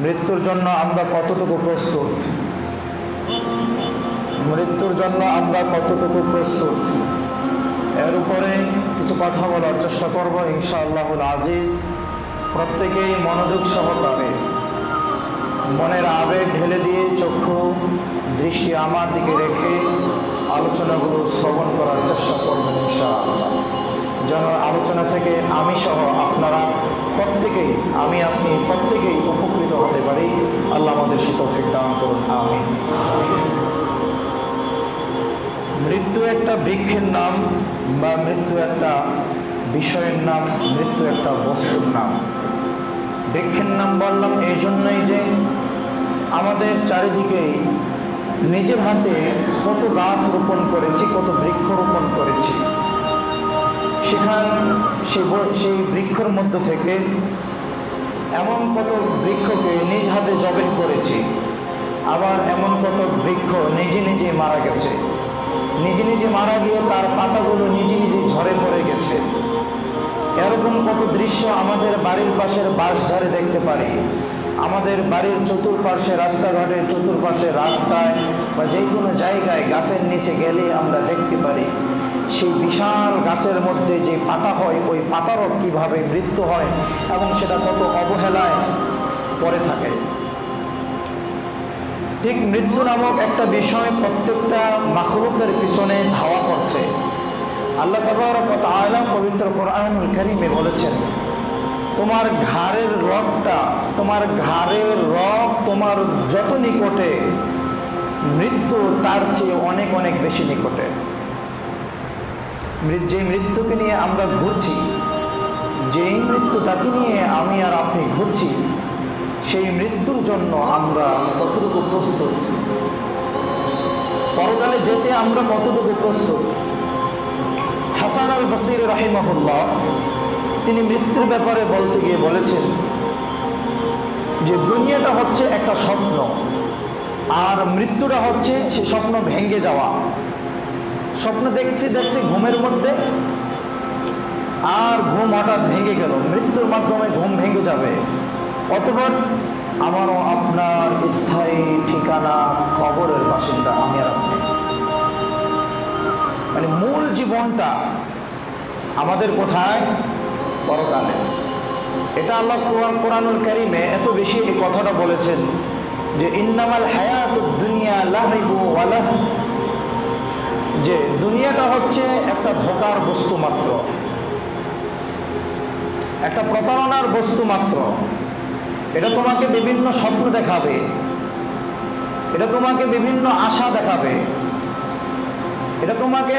মৃত্যুর জন্য আমরা কতটুকু প্রস্তুত? মৃত্যুর জন্য আমরা কতটুকু প্রস্তুত, এর উপরে কিছু কথা বলার চেষ্টা করব ইনশাআল্লাহুল আজিজ। প্রত্যেকেই মনোযোগ সহকারে মনের আবেগ ঢেলে দিয়ে চক্ষু দৃষ্টি আমার দিকে রেখে আলোচনাগুলো শ্রবণ করার চেষ্টা করবেন ইনশাআল্লাহ। যেন আলোচনা থেকে আমি সহ আপনারা প্রত্যেকেই, আমি আপনি প্রত্যেকেই উপকৃত হতে পারি। আল্লাহ আমাদের সে তৌফিক দান করুন, আমিন। মৃত্যু একটা বৃক্ষের নাম, বা মৃত্যু একটা বিষয়ের নাম, মৃত্যু একটা বস্তুর নাম। বৃক্ষের নাম বললাম এই জন্যই যে আমাদের চারিদিকে নিজের হাতে কত গাছ রোপণ করেছি, কত বৃক্ষ রোপণ করেছি। সেই বৃক্ষর মধ্য থেকে এমন কত বৃক্ষকে নিজ হাতে জবেহ করেছি, আবার এমন কত বৃক্ষ নিজে নিজে মারা গেছে। নিজে নিজে মারা গিয়ে তার পাতাগুলো নিজে নিজে ঝরে পড়ে গেছে। এরকম কত দৃশ্য আমাদের বাড়ির পাশের বাঁশঝাড়ে দেখতে পারি। আমাদের বাড়ির চতুর্পাশে, রাস্তাঘাটে চতুর্পাশে, রাস্তায় বা যে কোনো জায়গায় গাছের নিচে গেলে আমরা দেখতে পারি সেই বিশাল গাছের মধ্যে যে পাতা হয়, ওই পাতারও কীভাবে মৃত্যু হয় এবং সেটা কত অবহেলায় পড়ে থাকে। ঠিক মৃত্যু নামক একটা বিষয় প্রত্যেকটা মাখলুকের পিছনে ধাওয়া করছে। আল্লাহ তাবারক ওয়া তাআলা পবিত্র কোরআনুল কারীমে বলেছেন, তোমার ঘাড়ের রগটা, তোমার ঘাড়ের রগ তোমার যত নিকটে, মৃত্যু তার চেয়ে অনেক অনেক বেশি নিকটে। যে মৃত্যুকে নিয়ে আমরা ঘুরছি, যেই মৃত্যুটাকে নিয়ে আমি আর আপনি ঘুরছি, সেই মৃত্যুর জন্য আমরা কতটুকু প্রস্তুত? পরকালে যেতে আমরা কতটুকু প্রস্তুত? হাসান আল বসরি রাহিমাহুল্লাহ তিনি মৃত্যুর ব্যাপারে বলতে গিয়ে বলেছেন যে দুনিয়াটা হচ্ছে একটা স্বপ্ন, আর মৃত্যুটা হচ্ছে সে স্বপ্ন ভেঙে যাওয়া। স্বপ্ন দেখছে ঘুমের মধ্যে, আর ঘুম হঠাৎ ভেঙে গেল, মৃত্যুর মাধ্যমে ঘুম ভেঙে যাবে। অতঃপর আমারও আপনার স্থায়ী ঠিকানা কবরের বাসিন্দা আমি আর আপনি। মানে মূল জীবনটা আমাদের কোথায়? পরকালে। এটা আল্লাহ কোরআনুল কারীমে এত বেশি এই কথাটা বলেছেন যে ইন্নামাল হায়াতুদ দুনিয়া লাহিবু ওয়া লাহব, যে দুনিয়াটা হচ্ছে একটা ধোঁকার বস্তু মাত্র, একটা প্রতারণার বস্তু মাত্র। এটা তোমাকে বিভিন্ন স্বপ্ন দেখাবে, এটা তোমাকে বিভিন্ন আশা দেখাবে, এটা তোমাকে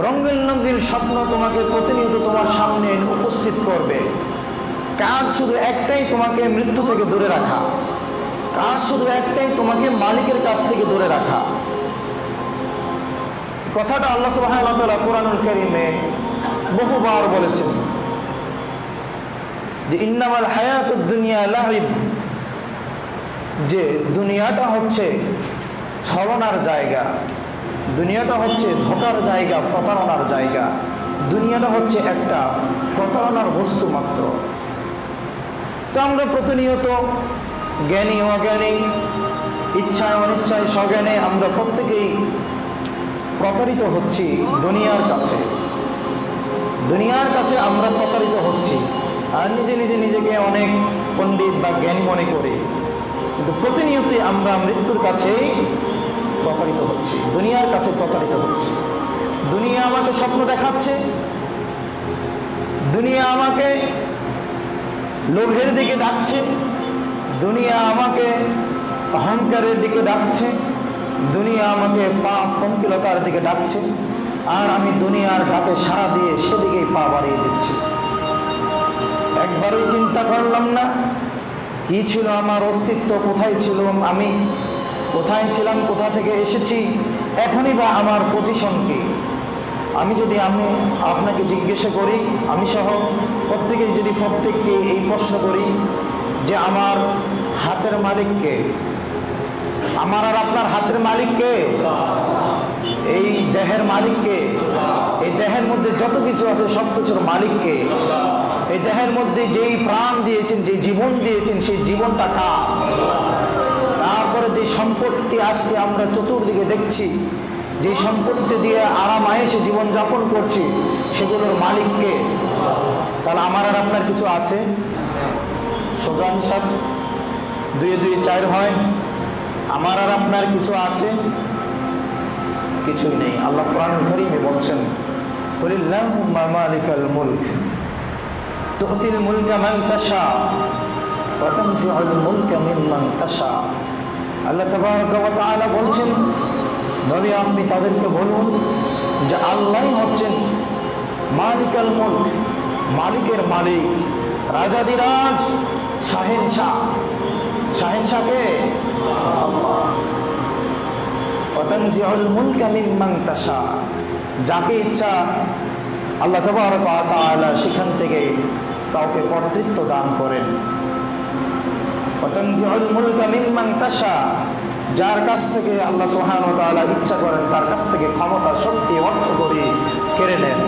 রঙিন রঙিন স্বপ্ন তোমাকে প্রতিনিয়ত তোমার সামনে উপস্থিত করবে। কাজ শুধু একটাই, তোমাকে মৃত্যু থেকে দূরে রাখা। কাজ শুধু একটাই, তোমাকে মালিকের কাছ থেকে দূরে রাখা। কথাটা আল্লাহ সুবহানাহু ওয়া তাআলা কোরআনুল কারীমে বহুবার বলেছেন যে ইন্নামাল হায়াতুদ দুনিয়া লাহিব, যে দুনিয়াটা হচ্ছে ছলনার জায়গা, দুনিয়াটা হচ্ছে ধোঁকার জায়গা, প্রতারণার জায়গা। দুনিয়াটা হচ্ছে একটা প্রতারণার বস্তু মাত্র। তো আমরা প্রতিনিয়ত জ্ঞানী অজ্ঞানী, ইচ্ছায় অনিচ্ছায়, সজ্ঞানে আমরা প্রত্যেকেই প্রতারিত হচ্ছি দুনিয়ার কাছে। দুনিয়ার কাছে আমরা প্রতারিত হচ্ছি, আর নিজে নিজে নিজেকে অনেক পণ্ডিত বা জ্ঞানী মনে করি, কিন্তু প্রতিনিয়তই আমরা মৃত্যুর কাছেই প্রতারিত হচ্ছি, দুনিয়ার কাছে প্রতারিত হচ্ছি। দুনিয়া আমাকে স্বপ্ন দেখাচ্ছে, দুনিয়া আমাকে লোভের দিকে ডাকছে, দুনিয়া আমাকে অহংকারের দিকে ডাকছে, দুনিয়া আমাকে পাপ পঙ্কিলতার দিকে ডাকছে, আর আমি দুনিয়ার ডাকে সাড়া দিয়ে সেদিকেই পা বাড়িয়ে দিচ্ছি। একবারই চিন্তা করলাম না কি ছিল আমার অস্তিত্ব, কোথায় ছিল আমি, কোথায় ছিলাম, কোথা থেকে এসেছি, এখনই বা আমার পজিশন কি। আমি আপনাকে জিজ্ঞাসা করি, আমি সহ প্রত্যেকে যদি প্রত্যেককে এই প্রশ্ন করি যে আমার হাতের মালিক কে? আমার আর আপনার হাতের মালিক কে? এই দেহের মালিক কে? এই দেহের মধ্যে যত কিছু আছে সব কিছুর মালিক কে? এই দেহের মধ্যে যেই প্রাণ দিয়েছেন, যে জীবন দিয়েছেন, সেই জীবনটা কার? তারপরে যে সম্পত্তি আজকে আমরা চতুর্দিকে দেখছি, যে সম্পত্তি দিয়ে আরাম আয়েসে জীবন যাপন করছি, সেগুলোর মালিককে? তাহলে আমার আর আপনার কিছু আছে? সোজা হিসাব 2 2 4 হয়। আমার আর আপনার কিছু আছে? কিছুই নেই। আল্লাহ কোরআনুল কারীমে বলছেন, কুলিল্লাহুম্মা মালিকাল মুলক তুতিল মুলকা মান তাশা ওয়া তানজিউল মুলকা মিম্মান তাশা। আল্লাহ তাবারাকা ওয়া তাআলা বলছেন, নবী আপনি তাদেরকে বলুন যে আল্লাহই হচ্ছেন মালিকাল মুলক, মালিকের মালিক, রাজাদিরাজ, শাহেনশাহ। শাহেনশাহকে আল্লাহ। ওয়া তানজিউল মুলকা মিম্মান তাশা, যাকে ইচ্ছা আল্লাহ তাবারাকা ওয়া তাআলা সেখান থেকে কাউকে কর্তৃত্ব দান করেন। ওয়া তানজিউল মুলকা মিম্মান তাশা, যার কাছ থেকে আল্লাহ সুবহানাহু ওয়া তাআলা ইচ্ছা করেন তার কাছ থেকে ক্ষমতা, শক্তি, অর্থ করি কেড়ে নেন।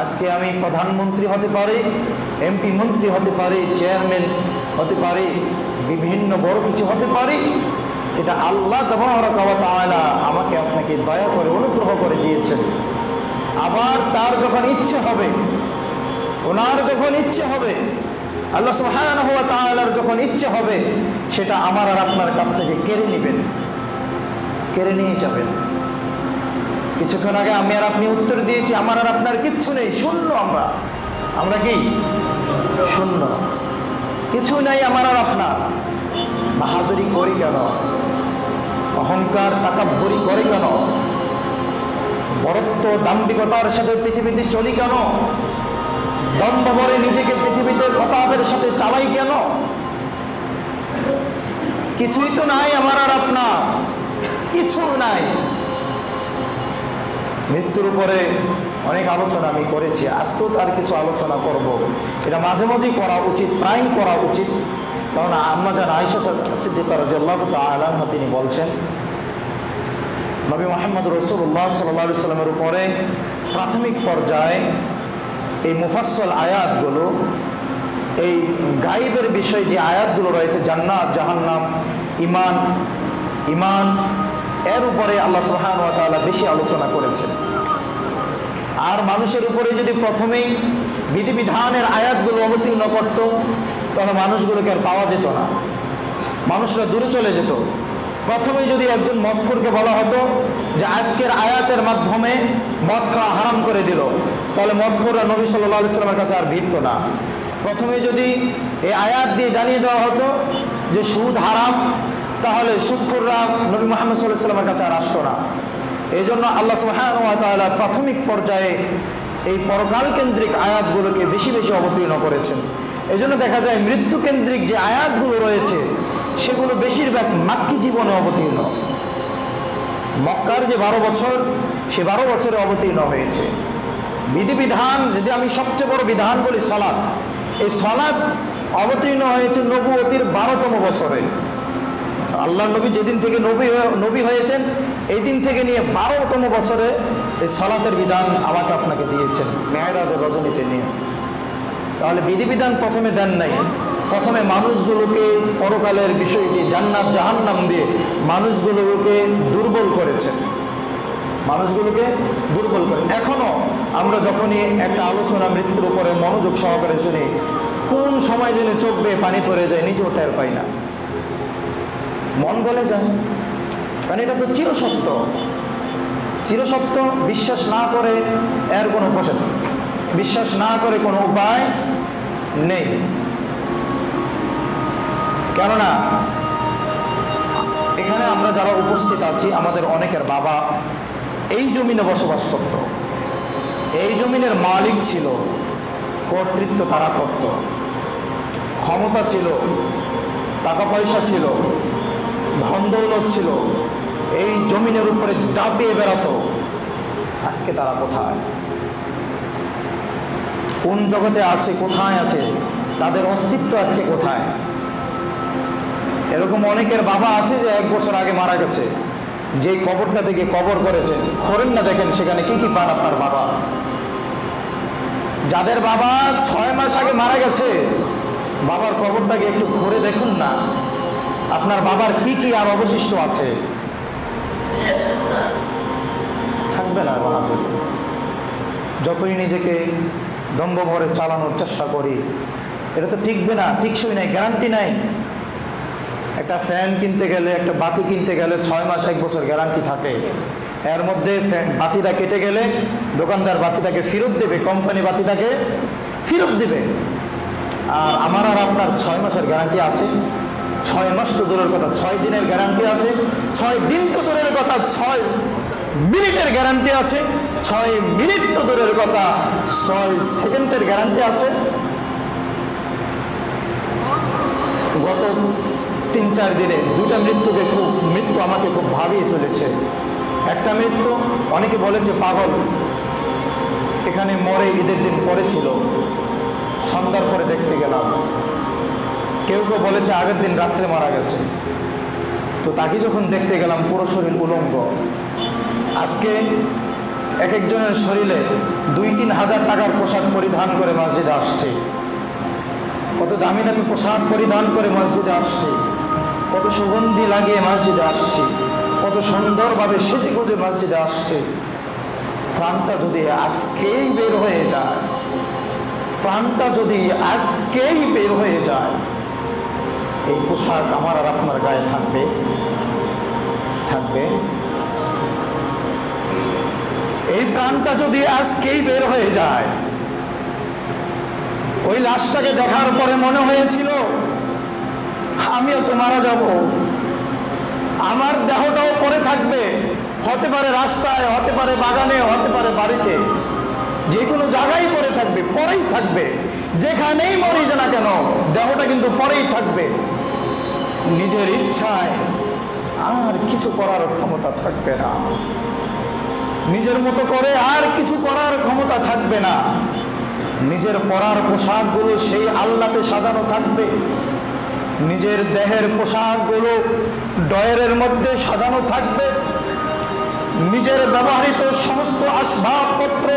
আজকে আমি প্রধানমন্ত্রী হতে পারি, এমপি মন্ত্রী হতে পারি, চেয়ারম্যান হতে পারি, বিভিন্ন বড় কিছু হতে পারি। এটা আল্লাহ তাবারাকা ওয়া তাআলা আমাকে আপনাকে দয়া করে অনুগ্রহ করে দিয়েছেন। আবার তার যখন ইচ্ছে হবে, ওনার যখন ইচ্ছে হবে, আল্লাহ সুবহানাহু ওয়া তাআলার যখন ইচ্ছে হবে, সেটা আমার আর আপনার কাছ থেকে কেড়ে নেবেন, কেড়ে নিয়ে যাবেন। কিছুক্ষণ আগে আমি আর আপনি উত্তর দিয়েছি আমার আর আপনার কিচ্ছু নেই, শূন্য। আমরা কি শূন্য? কিছু নাই আমার আর আপনার। বাহাদুরি করি কেন? অহংকার তাকাব্বুরি করে কেন? বড়ত্ব দাম্ভিকতার সাথে পৃথিবীতে চলি কেন? দম্ভ ভরে নিজেকে পৃথিবীতে প্রতাপের সাথে চালাই কেন? কিছুই তো নাই আমার আর আপনার, কিছু নাই। মৃত্যুর উপরে অনেক আলোচনা আমি করেছি, আজকেও তার কিছু আলোচনা করব। এটা মাঝে মাঝেই করা উচিত, প্রায় করা উচিত। কারণ আম্মা জান আয়েশা সিদ্দিকা রাদিয়াল্লাহু তাআলা আনহা তিনি বলছেন, নবী মুহাম্মদ রাসূলুল্লাহ সাল্লাল্লাহু আলাইহি সাল্লামের উপরে প্রাথমিক পর্যায়ে এই মুফাসসাল আয়াতগুলো, এই গায়েবের বিষয়ে যে আয়াতগুলো রয়েছে, জান্নাত, জাহান্নাম, ঈমান, এর উপরে আল্লাহ সুবহানাহু ওয়া তাআলা বেশি আলোচনা করেছেন। আর মানুষের উপরে যদি প্রথমেই বিধিবিধানের আয়াতগুলো অবতীর্ণ করত, তাহলে মানুষগুলোকে আর পাওয়া যেত না, মানুষরা দূরে চলে যেত। প্রথমেই যদি একজন মদখোরকে বলা হতো যে আজকের আয়াতের মাধ্যমে মদ খাওয়া হারাম করে দিল, তাহলে মদখোররা নবী সাল্লাল্লাহু আলাইহি সাল্লামের কাছে আর ভিড়ত না। প্রথমে যদি এই আয়াত দিয়ে জানিয়ে দেওয়া হতো যে সুদ হারাম, তাহলে সুদখোররা নবী মুহাম্মদ সাল্লাল্লাহু আলাইহি সাল্লামের কাছে আর আসতো না। এই জন্য আল্লাহ সুবহানাহু ওয়া তাআলা প্রাথমিক পর্যায়ে এই পরকাল কেন্দ্রিক আয়াতগুলোকে বেশি বেশি অবতীর্ণ করেছেন। এই জন্য দেখা যায় মৃত্যু কেন্দ্রিক যে আয়াতগুলো রয়েছে সেগুলো বেশিরভাগ মাক্কি জীবনে অবতীর্ণ। মক্কার যে 12 বছর, সে 12 বছরে অবতীর্ণ হয়েছে। বিধিবিধান, যদি আমি সবচেয়ে বড় বিধান বলি সালাত, এই সালাত অবতীর্ণ হয়েছে নবুয়তির 12তম বছরে। আল্লাহ নবী যেদিন থেকে নবী হয়েছেন, এই দিন থেকে নিয়ে 12তম বছরে এই সালাতের বিধান আমাকে আপনাকে দিয়েছেন, মেরাজের রজনীতে নিয়ে। তাহলে বিধিবিধান প্রথমে দেন নাই, প্রথমে মানুষগুলোকে পরকালের বিষয়টি, জান্নাত জাহান্নাম দিয়ে মানুষগুলোকে দুর্বল করেছেন, মানুষগুলোকে দুর্বল করে। এখনো আমরা যখনই একটা আলোচনা মৃত্যুর উপরে মনোযোগ সহকারে শুনি, কোন সময় যেন চোখ বেয়ে পানি পড়ে যায়, নিজেও টের পাই না, মন গলে যায়। কারণ এটা তো চিরসত্য, চিরসত্য। বিশ্বাস না করে এর কোনো প্রশ্ন, বিশ্বাস না করে কোনো উপায় নেই। কেননা এখানে আমরা যারা উপস্থিত আছি, আমাদের অনেকের বাবা এই জমিনে বসবাস করত, এই জমিনের মালিক ছিল, কর্তৃত্ব তারা করত, ক্ষমতা ছিল, টাকা পয়সা ছিল, ধন দৌলত ছিল, এই জমিনের উপরে দাপিয়ে বেড়াতো। আজকে তারা কোথায়, কোন জগতে আছে, কোথায় আছে, তাদের অস্তিত্ব আজকে কোথায়? এরকম অনেকের বাবা আছে যে 1 বছর আগে মারা গেছে, যে কবরটা থেকে কবর করেছেন, খোরেন না দেখেন সেখানে কি কি পান আপনার বাবা। যাদের বাবা 6 মাস আগে মারা গেছে, বাবার কবরটাকে একটু ঘুরে দেখুন না, আপনার বাবার কি কি আর অবশিষ্ট আছে। থাকবে না বাহাদুর। যতই নিজেকে দম্ভ ভরে চালানোর চেষ্টা করি, এটা তো টিকবে না, টিকসই নাই, গ্যারান্টি নাই। একটা ফ্যান কিনতে গেলে, একটা বাতি কিনতে গেলে 6 মাস 1 বছর গ্যারান্টি থাকে। এর মধ্যে বাতিটা কেটে গেলে দোকানদার বাতিটাকে ফেরত দেবে, কোম্পানি বাতিটাকে ফেরত দেবে। আর আমার আর আপনার 6 মাসের গ্যারান্টি আছে? 6 মাস তো দূরের কথা, 6 দিনের গ্যারান্টি আছে। 6 দিন তো দূরের কথা, 6 মিনিটের গ্যারান্টি আছে। 6 মিনিট তো দূরের কথা, 6 সেকেন্ডের গ্যারান্টি আছে। গত 3-4 দিনে 2টা মৃত্যু আমাকে খুব ভাবিয়ে তুলেছে। একটা মৃত্যু, অনেকে বলেছে পাগল, এখানে মরে ঈদের দিন পড়েছিল, সন্ধ্যার পরে দেখতে গেলাম। কেউ কেউ বলেছে আগের দিন রাত্রে মারা গেছে। তো তাকে যখন দেখতে গেলাম পুরো শরীর উলঙ্গ। আজকে এক একজনের শরীরে 2-3 হাজার টাকার পোশাক পরিধান করে মসজিদে আসছে, কত দামি দামি পোশাক পরিধান করে মসজিদে আসছে, কত সুগন্ধি লাগিয়ে মসজিদে আসছে, কত সুন্দরভাবে সেজে গুজে মসজিদে আসছে। প্রাণটা যদি আজকেই বের হয়ে যায়, প্রাণটা যদি আজকেই বের হয়ে যায়, এই পোশাক আমার আর আপনার গায়ে থাকবে? থাকবে? এই প্রাণটা যদি আজকেই বের হয়ে যায়, ওই লাশটাকে দেখার পরে মনে হয়েছিল আমিও তো মারা যাব, আমার দেহটাও পড়ে থাকবে, হতে পারে রাস্তায়, হতে পারে বাগানে, হতে পারে বাড়িতে, যে কোনো জায়গায় পড়ে থাকবে, পরেই থাকবে। যেখানেই মরি না কেন দেহটা কিন্তু পরেই থাকবে। নিজের ইচ্ছায় আর কিছু করার ক্ষমতা থাকবে না, নিজের মতো করে আর কিছু করার ক্ষমতা থাকবে না। নিজের পরার পোশাকগুলো সেই আল্লাতে সাজানো থাকবে, নিজের দেহের পোশাকগুলো ডয়ারের মধ্যে সাজানো থাকবে, নিজের ব্যবহৃত সমস্ত আসবাবপত্র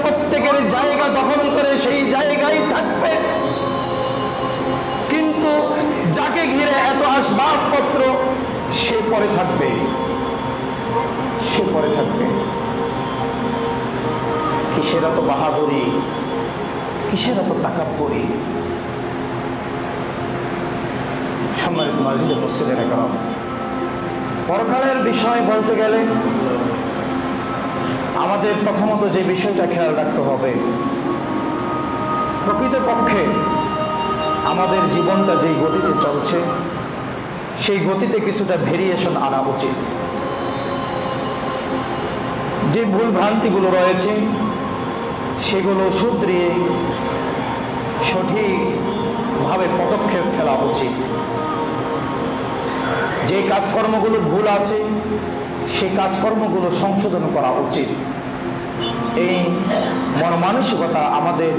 প্রত্যেকের জায়গা দখল করে সেই জায়গায় থাকবে। কিন্তু যাকে ঘিরে এত আসবাবপত্র, সে পরে থাকবে, সে পরে থাকবে। কিসের এত বাহাদুরি, কিসের এত তাকাব্বুরি? সম্মানিত মসজিদে মসজিদের একরাম, পরকালের বিষয় বলতে গেলে আমাদের প্রথমত যে বিষয়টা খেয়াল রাখতে হবে, প্রকৃতপক্ষে আমাদের জীবনটা যেই গতিতে চলছে, সেই গতিতে কিছুটা ভেরিয়েশন আনা উচিত। যে ভুল ভ্রান্তিগুলো রয়েছে সেগুলো শুধরিয়ে সঠিকভাবে পদক্ষেপ ফেলা উচিত। যে কাজকর্মগুলো ভুল আছে সেই কাজকর্মগুলো সংশোধন করা উচিত। এই মনমানসিকতা আমাদের,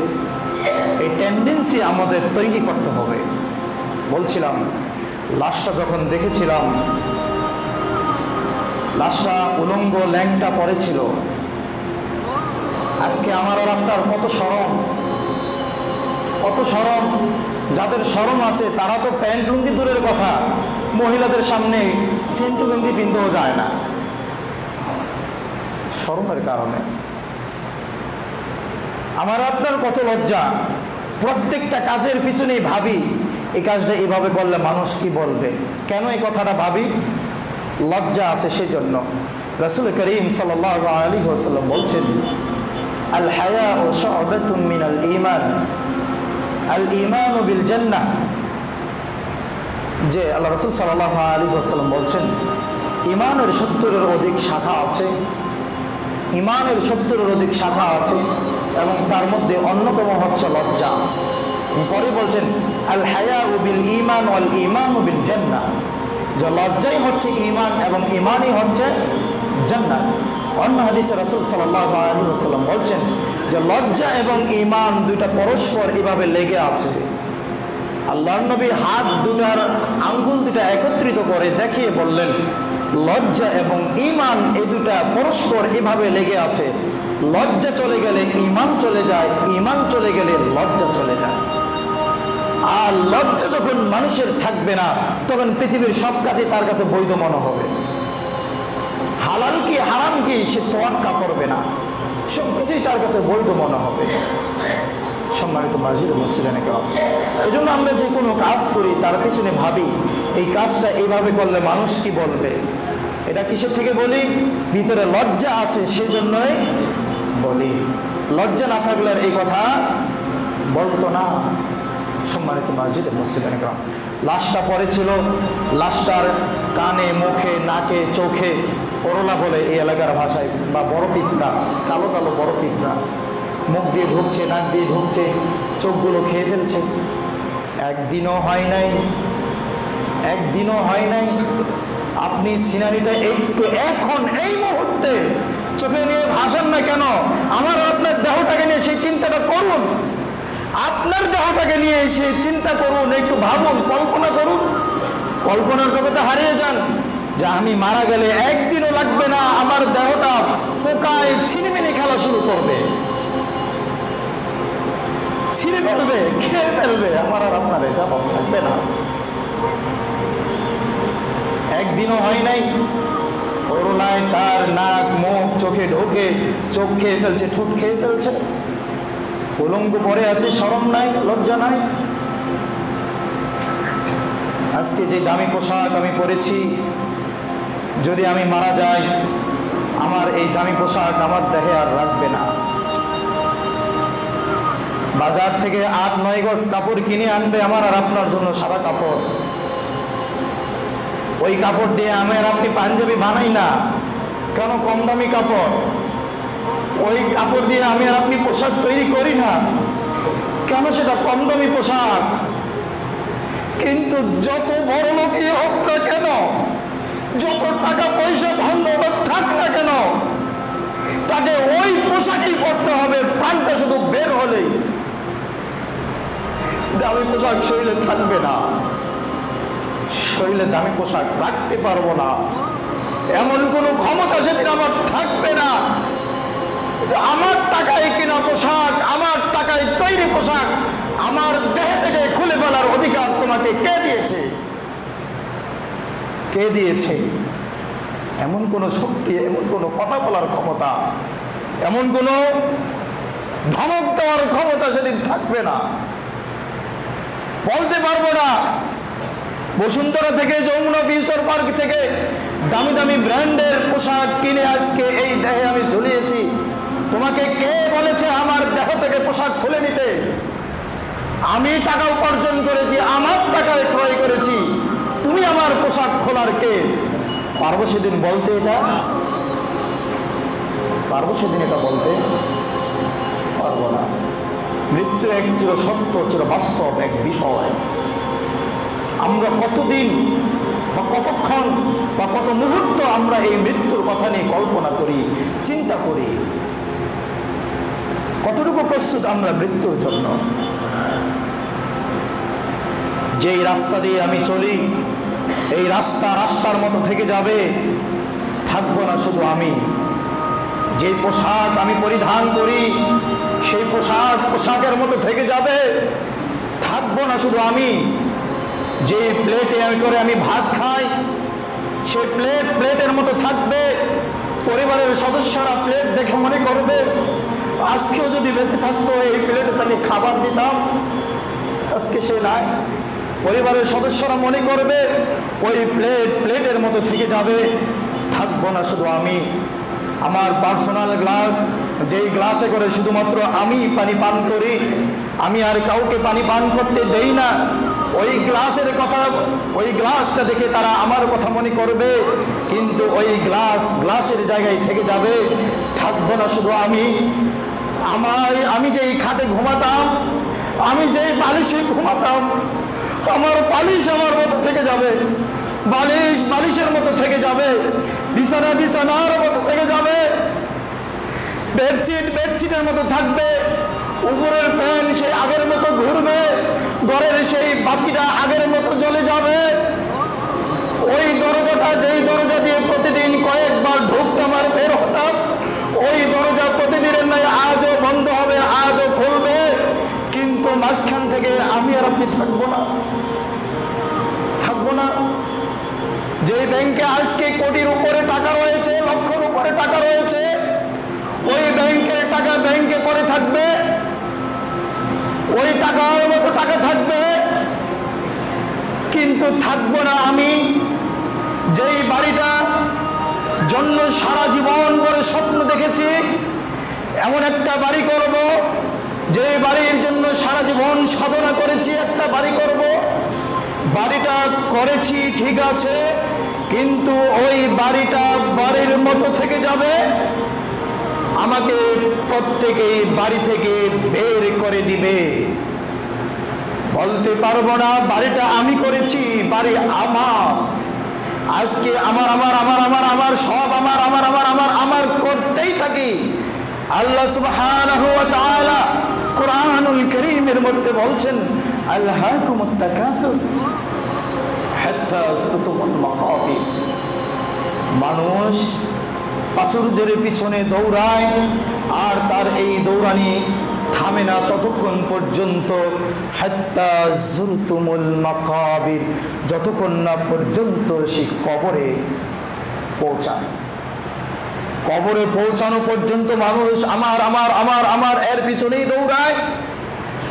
এই টেন্ডেন্সি আমাদের তৈরি করতে হবে। বলছিলাম লাশটা যখন দেখেছিলাম, লাশটা উলঙ্গ ল্যাংটা পড়েছিল। আজকে আমার আর আপনার কত শরম, কত শরম। যাদের শরম আছে তারা তো প্যান্ট লুঙ্গি দূরের কথা, মহিলাদের সামনে সেন্টু গেঞ্জি পিনতেও যায় না, শরমের কারণে। আমার আপনার কত লজ্জা। প্রত্যেকটা কাজের পিছনেই ভাবি এই কাজটা এভাবে করলে মানুষ কি বলবে। কেন এই কথাটা ভাবি? লজ্জা আছে সেই জন্য। রাসূল করিম সাল্লাল্লাহু আলাইহি ওয়াসাল্লাম বলছেন, আল হায়াউ শু'বাতুন মিনাল ঈমান, আল ঈমানু বিল জান্নাহ। যে আল্লাহ রাসূল সাল্লাল্লাহু আলাইহি ওয়াসাল্লাম বলছেন, ঈমানের 70-এর অধিক শাখা আছে, ঈমানের 70-এর অধিক শাখা আছে, এবং তার মধ্যে অন্যতম হচ্ছে লজ্জা। পরে বলছেন আল হায়াউ বিল ঈমান ওয়াল ঈমানু বিল জান্নাহ, যে লজ্জাই হচ্ছে ঈমান এবং ঈমানই হচ্ছে জান্নাত। অন্য হাদিসে রাসূল সাল্লাল্লাহু আলাইহি ওয়াসাল্লাম বলছেন যে লজ্জা এবং ঈমান দুইটা পরস্পর এভাবে লেগে আছে। আল্লাহর নবী হাত দুটার আঙ্গুল দুটা একত্রিত করে দেখিয়ে বললেন, লজ্জা এবং ঈমান এই দুটা পরস্পর এভাবে লেগে আছে। লজ্জা চলে গেলে ঈমান চলে যায়, ঈমান চলে গেলে লজ্জা চলে যায়। আর লজ্জা যখন মানুষের থাকবে না, তখন পৃথিবীর সব কাজে তার কাছে বৈধ মনে হবে। হালাল কি হারাম কি সে তোয়াক্কা করবে না, সব কিছুই তার কাছে বৈধ মনে হবে। সম্মানিত মাজিদ মুসলিম, এই জন্য আমরা যে কোনো কাজ করি তার পিছনে ভাবি এই কাজটা এইভাবে করলে মানুষ কি বলবে। এটা কিসের থেকে বলি? ভিতরে লজ্জা আছে সেজন্যই বলি। লজ্জা না থাকলে আর এই কথা বলতো না। সম্মানিত মাজিদ মুসলিম, লাশটা পড়েছিল, লাশটার কানে মুখে নাকে চোখে করোলা বলে এই এলাকার ভাষায়, বা বড় পিঁপড়া, কালো কালো বড় পিঁপড়া মুখ দিয়ে ঢুকছে, নাক দিয়ে ঢুকছে, চোখগুলো খেয়ে ফেলছে। একদিনও হয় নাই, একদিনও হয় নাই। আপনি সিনারিটা একটু এখন এই মুহূর্তে চোখে নিয়ে ভাসেন না কেন? আমার আপনার দেহটাকে নিয়ে সেই চিন্তাটা করুন, আপনার দেহটাকে নিয়ে সেই চিন্তা করুন, একটু ভাবুন, কল্পনা করুন। কল্পনার জগতে হারিয়ে যান যে আমি মারা গেলে একদিনও লাগবে না আমার দেহটা পোকায় ছিনিমিনি খেলা শুরু করবে, ছিঁড়ে ফেলবে, খেয়ে ফেলবে, আমার আর আপনার এটা ভাব থাকবে না। একদিনও হয় নাই, করোনায় তার নাক মুখ চোখে ঢোকে, চোখ খেয়ে ফেলছে, ঠোঁট খেয়ে ফেলছে, উলঙ্গ পরে আছে, শরম নাই, লজ্জা নাই। আজকে যে দামি পোশাক আমি পরেছি, যদি আমি মারা যাই আমার এই দামি পোশাক আমার দেহে আর রাখবে না। বাজার থেকে ৮-৯ গজ কাপড় কিনে আনবে আমার আর আপনার জন্য সাদা কাপড়। ওই কাপড় দিয়ে আমি আর আপনি পাঞ্জাবি বানাই না কেন? কম দামি কাপড়। ওই কাপড় দিয়ে আমি আর আপনি পোশাক তৈরি করি না কেন? সেটা কম দামি পোশাক। কিন্তু যত বড় লোকই হোক না কেন, যত টাকা পয়সা ধন দৌলত থাক না কেন, তাকে ওই পোশাকই পরতে হবে। প্রাণটা শুধু বের হলেই দামি পোশাক শরীরে থাকবে না, শরীরে দামি পোশাক রাখতে পারবো না, এমন কোন ক্ষমতা সেদিন আমার থাকবে না। আমার টাকায় কেনা পোশাক, আমার টাকায় তৈরি পোশাক আমার দেহ থেকে খুলে ফেলার অধিকার তোমাকে কে দিয়েছে? কে দিয়েছে? এমন কোন শক্তি, এমন কোন কথা বলার ক্ষমতা, এমন কোন ধমক দেওয়ার ক্ষমতা সেদিন থাকবে না। বলতে পারবো না বসুন্ধরা থেকে, যমুনা ফিউচার পার্ক থেকে দামি দামি ব্র্যান্ডের পোশাক কিনে আজকে এই দেহে আমি ঝুলিয়েছি। তোমাকে কে বলেছে আমার দেহ থেকে পোশাক খুলে নিতে? আমি টাকা উপার্জন করেছি, আমার টাকায় ক্রয় করেছি, তুমি আমার পোশাক খোলার কে? পারবো সেদিন বলতে? এটা পারবো সেদিন এটা বলতে? পারবো না। মৃত্যু এক চির সত্য, চির বাস্তব এক বিষয়। আমরা কতদিন বা কতক্ষণ বা কত মুহূর্ত আমরা এই মৃত্যুর কথা নিয়ে কল্পনা করি, চিন্তা করি? কতটুকু প্রস্তুত আমরা মৃত্যুর জন্য? যেই রাস্তা দিয়ে আমি চলি, এই রাস্তা রাস্তার মতো থেকে যাবে, থাকবো না শুধু আমি। যে পোশাক আমি পরিধান করি সেই পোশাক পোশাকের মতো থেকে যাবে, থাকবো না শুধু আমি। যে প্লেটে আমি ভাত খাই সেই প্লেট প্লেটের মতো থাকবে, পরিবারের সদস্যরা প্লেট দেখে মনে করবে আজকেও যদি বেঁচে থাকতো এই প্লেটে তাকে খাবার দিতাম, আজকে সে নাই। পরিবারের সদস্যরা মনে করবে ওই প্লেট প্লেটের মতো থেকে যাবে, থাকবো না শুধু আমি। আমার পার্সোনাল গ্লাস, যেই গ্লাসে করে শুধুমাত্র আমি পানি পান করি, আমি আর কাউকে পানি পান করতে দেই না, ওই গ্লাসের কথা, ওই গ্লাসটা দেখে তারা আমার কথা মনে করবে, কিন্তু ওই গ্লাসের জায়গায় থেকে যাবে, থাকবো না শুধু আমি। আমি যেই খাটে ঘুমাতাম, আমি যেই বালিশে ঘুমাতাম, আমার বালিশ আমার মতো থেকে যাবে, বালিশ বালিশের মতো থেকে যাবে, বিছানা বিছানার মতো থেকে যাবে, বেডশিট বেডশিটের মতো থাকবে, উপরের ফ্যান সেই আগের মতো ঘুরবে, ঘরের সেই বাতিটা আগের মতো জ্বলে যাবে। ওই দরজাটা, যেই দরজা দিয়ে প্রতিদিন কয়েকবার ঢুকতাম আর বের হতাম, ওই দরজা প্রতিদিন যে ব্যাংকে আজকে কোটির উপরে টাকা রয়েছে, লক্ষের উপরে টাকা রয়েছে, ওই ব্যাংকের টাকা ব্যাংকে পড়ে থাকবে, ওই টাকার মতো টাকা থাকবে, কিন্তু থাকবো না আমি যেই বাড়িটা জন্য সারা জীবন করে স্বপ্ন দেখেছি, এমন একটা বাড়ি করব, যে বাড়ির জন্য সারা জীবন সাধনা করেছি, একটা বাড়ি করব। বাড়িটা করেছি ঠিক আছে, কিন্তু ওই বাড়িটা বাড়ির মতো থেকে যাবে, আমাকে প্রত্যেকেই বাড়ি থেকে বের করে দিবে। বলতে পারবো না বাড়িটা আমি করেছি, বাড়ি আমার। আজকে আমার আমার আমার আমার আমার সব আমার আমার আমার আমার আমার করতেই থাকি। আল্লাহ সুবহানাহু ওয়া তাআলা কুরআনুল কারীমের মধ্যে বলছেন, আলহাকুমুত তাকাসুর হাত্তা যুরতুমুল মাকাবির। মানুষ প্রাচুর্যের পিছনে দৌড়ায়, আর তার এই দৌড়ানি থামে না ততক্ষণ পর্যন্ত, হাত্তা যুরতুমুল মাকাবির, যতক্ষণ না পর্যন্ত সে কবরে পৌঁছায়। কবরে পৌঁছানো পর্যন্ত মানুষ আমার আমার আমার আমার এর পিছনেই দৌড়ায়।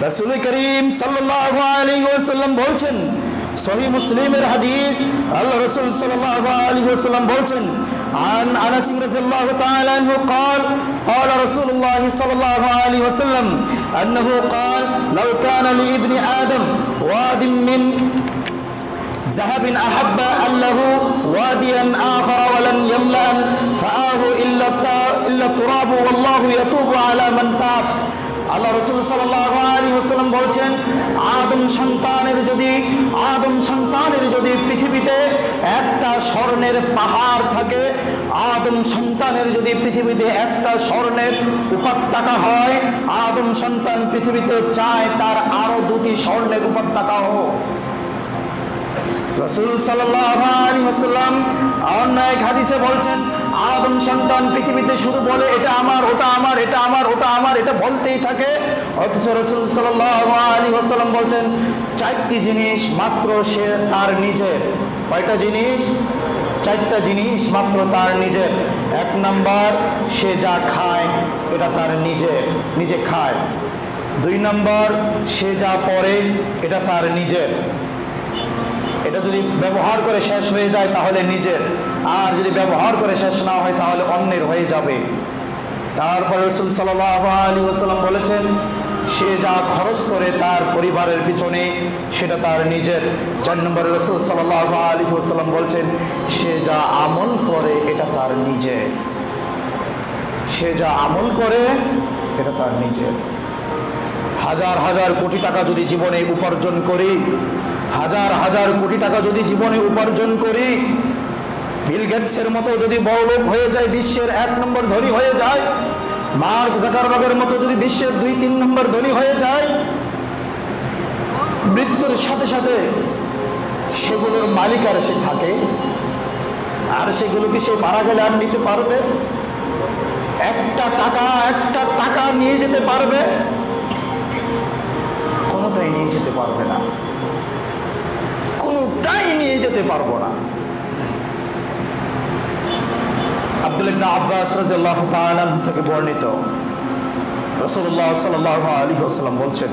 রাসূল করিম সাল্লাল্লাহু আলাইহি ওয়াসাল্লাম বলছেন, সহিহ মুসলিমের হাদিস, আল্লাহ রাসূল সাল্লাল্লাহু আলাইহি ওয়াসাল্লাম বলছেন, عن أنس رضي الله تعالى عنه قال قال رسول الله صلى الله عليه وسلم أنه قال لو كان لابن آدم واد من ذهب أحب أن له واديا آخر ولن يملأ فآه إلا التراب والله يتوب على من تاب। আল্লাহ রাসূল সাল্লাল্লাহু আলাইহি ওয়াসাল্লাম বলছেন, আদম সন্তানের যদি পৃথিবীতে একটা স্বর্ণের পাহাড় থাকে, আদম সন্তানের যদি পৃথিবীতে একটা স্বর্ণের উপত্যকা হয়, আদম সন্তান পৃথিবীতে চায় তার আরো দুটি স্বর্ণের উপত্যকা হোক। রাসূল সাল্লাল্লাহু আলাইহি ওয়াসাল্লাম অন্য এক হাদিসে বলছেন, আদম সন্তান পৃথিবীতে শুধু বলে এটা আমার, ওটা আমার, এটা আমার, ওটা আমার, এটা বলতেই থাকে। অথচ রাসূল সাল্লাল্লাহু আলাইহি ওয়াসাল্লাম বলছেন, চারটি জিনিস মাত্র সে তার নিজের। কয়টা জিনিস? চারটা জিনিস মাত্র তার নিজের। এক নাম্বার, সে যা খায় এটা তার নিজে খায়। দুই নাম্বার, সে যা পড়ে এটা তার নিজের, এটা যদি ব্যবহার করে শেষ হয়ে যায় তাহলে নিজের, আর যদি ব্যবহার করে শেষ না হয় তাহলে অন্যের হয়ে যাবে। তারপরে রাসূল সাল্লাল্লাহু আলাইহি ওয়াসাল্লাম বলেছেন, সে যা খরচ করে তার পরিবারের পিছনে সেটা তার নিজের। 4 নম্বরে রাসূল সাল্লাল্লাহু আলাইহি ওয়াসাল্লাম বলছেন, সে যা আমল করে এটা তার নিজের, সে যা আমল করে এটা তার নিজের। হাজার হাজার কোটি টাকা যদি জীবনে উপার্জন করি, হাজার হাজার কোটি টাকা যদি জীবনে উপার্জন করি, বিল গেটসের মতো যদি বড়লোক হয়ে যায়, বিশ্বের 1 নম্বর ধনী হয়ে যায়, মার্ক জাকারবার্গের মতো যদি বিশ্বের 2-3 নম্বর ধনী হয়ে যায়, মৃত্যুর সাথে সাথে সেগুলোর মালিক আর সে থাকে, আর সেগুলোকে সে মারা গেলে আর নিতে পারবে? একটা টাকা নিয়ে যেতে পারবে? কোনোটাই নিয়ে যেতে পারবে না, কোনোটাই নিয়ে যেতে পারবো না। আব্দুল্লাহ ইবনে আব্বাস রাদিয়াল্লাহু তাআলা আনহু থেকে বর্ণিত, রাসূলুল্লাহ সাল্লাল্লাহু আলাইহি ওয়াসাল্লাম বলছেন,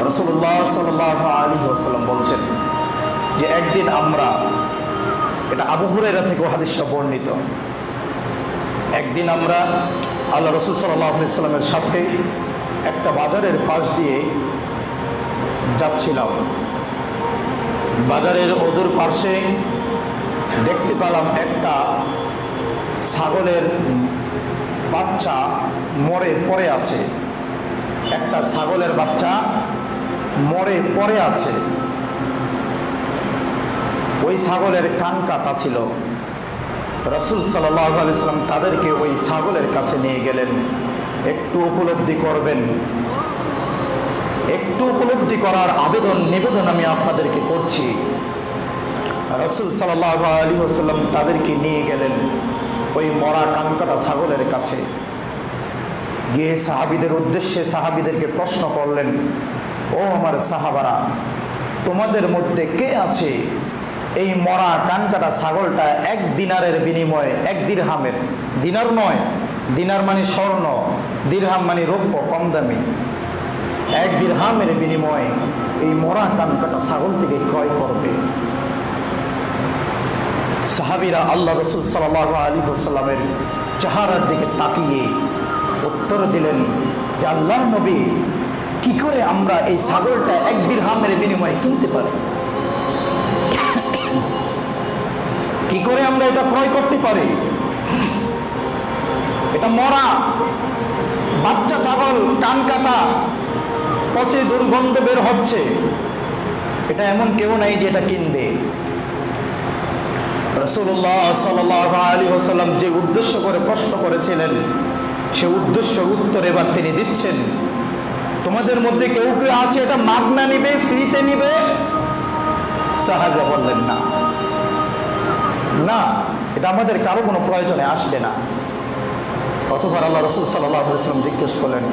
রাসূলুল্লাহ সাল্লাল্লাহু আলাইহি ওয়াসাল্লাম বলছেন যে একদিন আমরা, এটা আবু হুরায়রা থেকে হাদিসটা বর্ণিত, একদিন আমরা আল্লাহ রাসূল সাল্লাল্লাহু আলাইহি ওয়াসাল্লামের সাথে একটা বাজারের পাশ দিয়ে যাচ্ছিলাম। বাজারের অদূর পাশে দেখতে পেলাম একটা ছাগলের বাচ্চা মরে পড়ে আছে, একটা ছাগলের বাচ্চা মরে পড়ে আছে। ওই ছাগলের কান কাটা ছিল। রাসূল সাল্লাল্লাহু আলাইহি ওয়াসাল্লাম তাদেরকে ওই ছাগলের কাছে নিয়ে গেলেন। একটু উপলব্ধি করবেন, একটু উপলব্ধি করার নিবেদন আমি আপনাদেরকে করছি। রাসূল সাল্লাল্লাহু আলাইহি ওয়াসাল্লাম তাদেরকে নিয়ে গেলেন ওই মরা কানকাটা ছাগলের কাছে। গিয়ে সাহাবীদের উদ্দেশ্যে সাহাবীদেরকে প্রশ্ন করলেন, ও আমার সাহাবারা, তোমাদের মধ্যে কে আছে এই মরা কানকাটা ছাগলটা 1 দিনারের বিনিময়ে, 1 দিরহামের, দিনার নয়, দিনার মানে স্বর্ণ, দিরহাম মানে রৌপ্য, কম দামি, 1 দিরহামের বিনিময়ে এই মরা কানকাটা ছাগল থেকে ক্রয় করবে। সাহাবীরা আল্লাহ রাসূল সাল্লাল্লাহু আলাইহি ওয়াসাল্লামের চেহারার দিকে তাকিয়ে উত্তর দিলেন যে আল্লাহর নবী, কি করে আমরা এই ছাগলটা 1 দিরহামের বিনিময়ে কিনতে পারি? কি করে আমরা এটা ক্রয় করতে পারি? এটা মরা বাচ্চা ছাগল, কান কাটা, পচে দুর্গন্ধ বের হচ্ছে, এটা এমন কেউ নাই যে এটা কিনবে। রাসূলুল্লাহ সাল্লাল্লাহু আলাইহি ওয়াসাল্লাম যে উদ্দেশ্য করে প্রশ্ন করেছিলেন, সে উদ্দেশ্য উত্তর এবার তিনি দিচ্ছেন। তোমাদের মধ্যে কেউ কেউ আছে এটা মাগনা নিবে, ফ্রিতে নিবে? সাহাবা বললেন না, না, এটা আমাদের কারো কোনো প্রয়োজনে আসবে না। অতঃপর আল্লাহ রাসূল সাল্লাল্লাহু আলাইহি ওয়াসাল্লাম জিজ্ঞেস করলেন,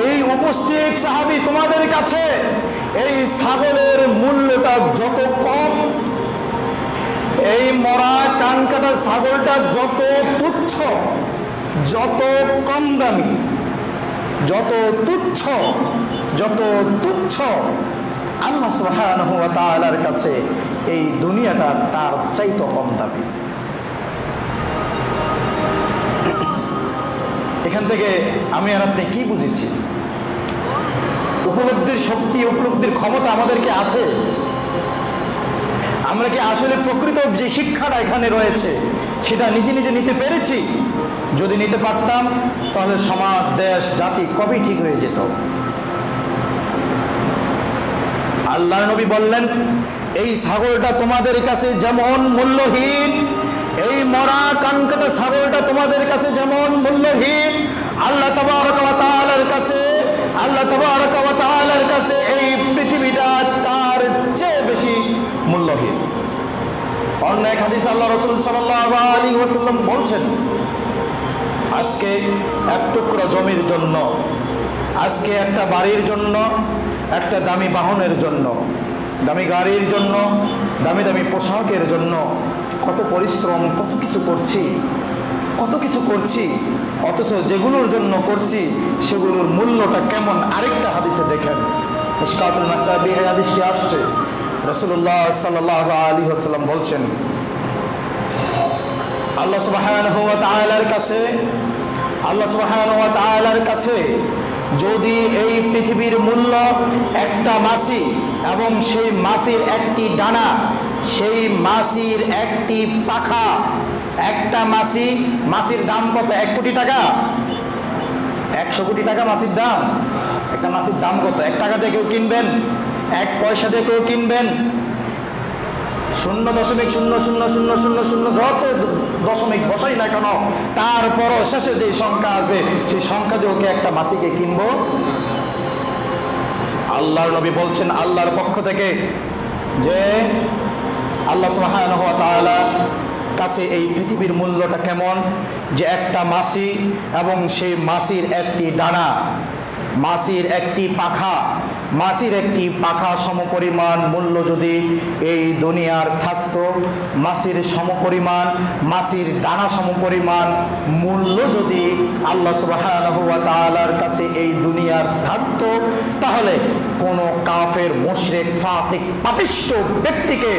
এই উপস্থিত সাহাবী, তোমাদের কাছে এই ছাগলের মূল্যটা যত কম, এই মরা কান কাটা ছাগলটা যত তুচ্ছ, যত কম দামি, যত তুচ্ছ, যত তুচ্ছ, আল্লাহ সুবহানাহু ওয়া তাআলার কাছে এই দুনিয়াটা তার চাইতে কম দামি। এখান থেকে আমি আর আপনি কি বুঝেছি? উপলব্ধির শক্তি, উপলব্ধির ক্ষমতা আমাদেরকে আছে? আমরা কি আসলে প্রকৃত যে শিক্ষাটা এখানে রয়েছে সেটা নিজে নিজে নিতে পেরেছি? যদি নিতে পারতাম তাহলে সমাজ, দেশ, জাতি কবে ঠিক হয়ে যেত। আল্লাহর নবী বললেন, এই ছাগলটা তোমাদের কাছে যেমন মূল্যহীন, এই মরা কানকাটা ছাগলটা তোমাদের কাছে যেমন মূল্যহীন, আল্লাহ তাবারক ওয়া তাআলার কাছে, আল্লাহ তাবারক ওয়া তাআলার কাছে এই পৃথিবীটা তার চেয়ে বেশি মূল্যহীন। অন্য এক হাদিসে আল্লাহ রাসূল সাল্লাল্লাহু আলাইহি ওয়াসাল্লাম বলছেন, আজকে এক টুকরো জমির জন্য, আজকে একটা বাড়ির জন্য, একটা দামি বাহনের জন্য, দামি গাড়ির জন্য, দামি দামি পোশাকের জন্য কত পরিশ্রম, কত কিছু করছি, কত কিছু করছি, অথচ যেগুলোর জন্য করছি সেগুলোর মূল্যটা কেমন আরেকটা হাদিসে দেখেন। মিশকাতুল মাসাবি এই হাদিসটি আসছে, রাসূলুল্লাহ সাল্লাল্লাহু আলাইহি ওয়াসাল্লাম বলছেন, আল্লাহ সুবহানাহু ওয়া তাআলার কাছে, আল্লাহ সুবহানাহু ওয়া তাআলার কাছে যদি এই পৃথিবীর মূল্য একটা মাছি এবং সেই মাছির একটি ডানা, সেই মাছির একটি পাখা, একটা মাছি, মাছির দাম কত? 1 কোটি টাকা, 100 কোটি টাকা মাছির দাম। একটা মাছির দাম কত? 1 টাকা দিয়ে কেউ কিনবেন? 1 পয়সা দিয়ে কেউ কিনবেন? 0.000000 যত দশমিক বসাই না কেন, তারপরও শেষে যে সংখ্যা আসবে সেই সংখ্যা দিয়ে ওকে একটা মাছিকে কিনবো? আল্লাহর নবী বলছেন আল্লাহর পক্ষ থেকে যে আল্লাহ সুবহানাহু ওয়া তাআলা কাছে এই পৃথিবীর মূল্যটা কেমন, যে একটা মাছি এবং সেই মাছির একটি ডানা, মাছির একটি পাখা, মাছির একটি পাখা সমপরিমাণ মূল্য যদি এই দুনিয়ার থাকতো, মাছির সমপরিমাণ, মাছির ডানা সমপরিমাণ মূল্য যদি আল্লাহ সুবহানাহু ওয়া তাআলার কাছে এই দুনিয়ার থাকতো, তাহলে কোনো কাফের, মুশরিক, ফাসিক, পাপিষ্ঠ ব্যক্তিকে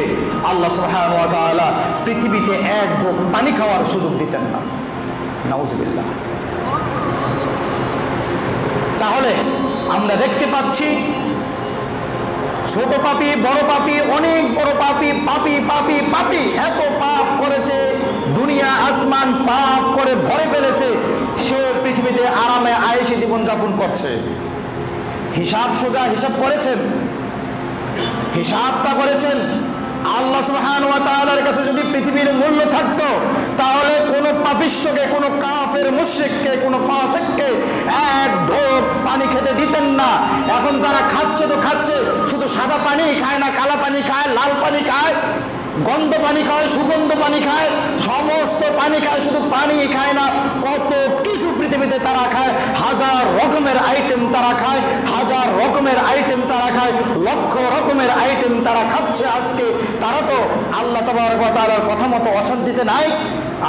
আল্লাহ সুবহানাহু ওয়া তাআলা পৃথিবীতে এক ঢোক পানি খাওয়ার সুযোগ দিতেন না। নাউজুবিল্লাহ। তাহলে আমরা দেখতে পাচ্ছি ছোট পাপী, বড় পাপী, অনেক বড় পাপী, পাপী পাপী পাপী এত পাপ করেছে, দুনিয়া আসমান পাপ করে ভরে ফেলেছে, সে পৃথিবীতে আরামে আয়েশে জীবনযাপন করছে। হিসাব সোজা হিসাব করেছেন, হিসাবটা করেছেন। আল্লাহ সুবহানাহু ওয়া তাআলার কাছে যদি পৃথিবীর মূল্য থাকতো, তাহলে কোনো পাপিষ্ঠকে, কোনো কাফের, মুশরিককে, কোনো ফাসিককে এক ঢোক পানি খেতে দিতেন না। এখন তারা খাচ্ছে তো খাচ্ছে, শুধু সাদা পানি খায় না, কালা পানি খায়, লাল পানি খায়, গন্ধ পানি খায়, সুগন্ধ পানি খায়, সমস্ত পানি খায়, শুধু পানি খায় না, কত কিছু পৃথিবীতে তারা খায়, হাজার রকমের আইটেম তারা খায়, হাজার রকমের আইটেম তারা খায়, লক্ষ রকমের আইটেম তারা খাচ্ছে। আজকে তারা তো আল্লাহ তাবারক ওয়া তাআলার কথা মতো অশান্তিতে নাই।